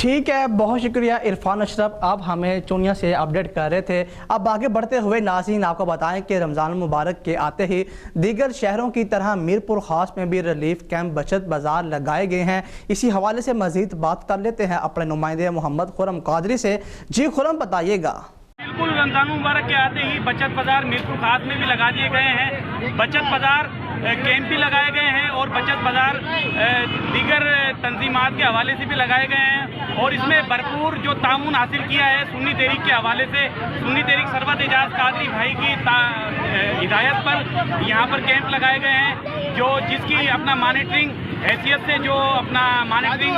ठीक है, बहुत शुक्रिया इरफान अशरफ। आप हमें चुनिया से अपडेट कर रहे थे। अब आगे बढ़ते हुए नाज़रीन आपको बताएं कि रमज़ान मुबारक के आते ही दीगर शहरों की तरह मीरपुर ख़ास में भी रिलीफ कैंप बचत बाज़ार लगाए गए हैं। इसी हवाले से मज़ीद बात कर लेते हैं अपने नुमाइंदे मोहम्मद खुरम कादरी से। जी खुरम, बताइएगा। बिल्कुल, रमज़ान मुबारक के आते ही बचत बाज़ार मीरपुर खास में भी लगा दिए गए हैं। बचत बाज़ार कैंप भी लगाए गए हैं और बचत बाज़ार दीगर तंजीमात के हवाले से भी लगाए गए हैं और इसमें भरपूर जो तामुन हासिल किया है सुन्नी तहरीक के हवाले से। सुन्नी तहरीक सरवत एजाज कादरी भाई की हिदायत पर यहाँ पर कैंप लगाए गए हैं, जो जिसकी अपना मॉनिटरिंग हैसियत से जो अपना मॉनिटरिंग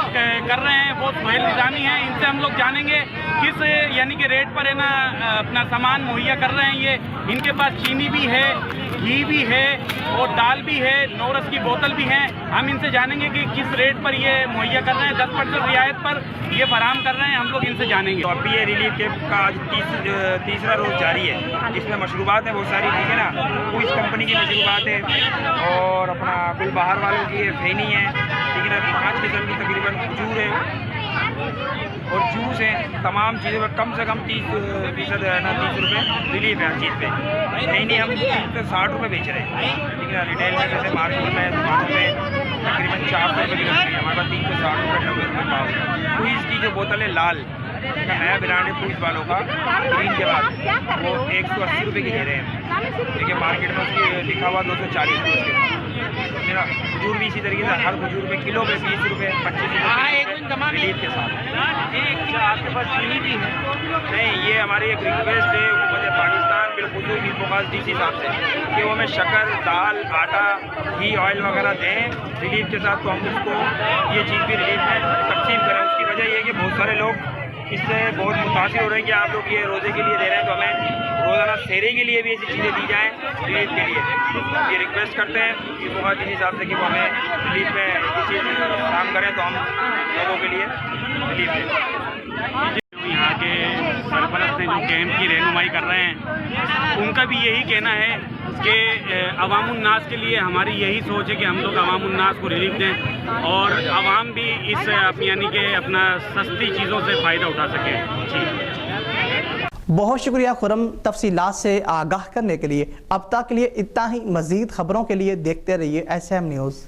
कर रहे हैं वो सुहेल निज़ामी हैं। इनसे हम लोग जानेंगे किस यानी कि रेट पर है ना अपना सामान मुहैया कर रहे हैं। ये इनके पास चीनी भी है, घी भी है और दाल भी है, नौरस की बोतल भी है। हम इनसे जानेंगे कि किस रेट पर ये मुहैया कर रहे हैं। 10% रियायत पर ये फराहम कर रहे हैं। हम लोग इनसे जानेंगे। तो अभी ये रिलीफ कैंप का आज तीसरा रोज़ जारी है। इसमें मशरूबात है बहुत सारी, ठीक है ना। कोई इस कंपनी की मशरूबात है और अपना गुलबहार वालों की फैनी है, ठीक है ना। 5 किस्म की तकरीबन खजूर है और जूस है। तमाम चीज़ों पर कम से कम 30% है ना 30 रुपये रिलीफ है हर चीज़ पे। फैनी हम 60 रुपये बेच रहे हैं, ठीक है ना। रिटेल में जैसे मार्केट में दुकानों में तकरीबन 400 रुपये की रखी है, हमारे पास 360 रुपये 90 रुपये पाव। क्वीज़ की जो बोतल है लाल का नया ब्रांड है क्वीज़ वालों का, ग्रीन के बाद वो 180 रुपये की दे रहे हैं, ठीक है। मार्केट में उसकी लिखा हुआ 240 रुपये मेरा। खजूर भी इसी तरीके से हर खजूर में किलो पे 20 रुपये 25 रुपये रिलीफ के साथ। आपके पास चीनी भी है? नहीं, ये हमारी एक रिक्वेस्ट है हुकूमत पाकिस्तान बिलखुसूस मीरपुर डीसी साहब से कि वो हमें शक्कर, दाल, आटा, घी, ऑयल वगैरह दें रिलीफ के साथ, तो हम उसको ये चीज़ भी रिलीफ में तकसीम करें। उसकी वजह ये है कि बहुत सारे लोग इससे बहुत मुतासिर हो रहे हैं कि आप लोग ये रोज़े के लिए दे रहे हैं, तो हमें रोज़ाना सेहरे के लिए भी ऐसी चीज़ें दी जाएँ रिलीफ के लिए। ये रिक्वेस्ट करते हैं कि बहुत जिस हिसाब से कि वो हमें रिलीफ में ये चीज़ काम करें तो हम लोगों के लिए रिलीफ दें। यहाँ के सरपरस्त हैं जो कैंप की रहनुमाई कर रहे हैं, उनका भी यही कहना है कि अवामुन्नास के लिए हमारी यही सोच है कि हम लोग अवामुन्नास को रिलीफ दें और आवाम भी इस यानी कि अपना सस्ती चीज़ों से फ़ायदा उठा सके। जी, बहुत शुक्रिया खुरम तफसीलात से आगाह करने के लिए। अब तक के लिए इतना ही। मज़ीद खबरों के लिए देखते रहिए SM न्यूज़।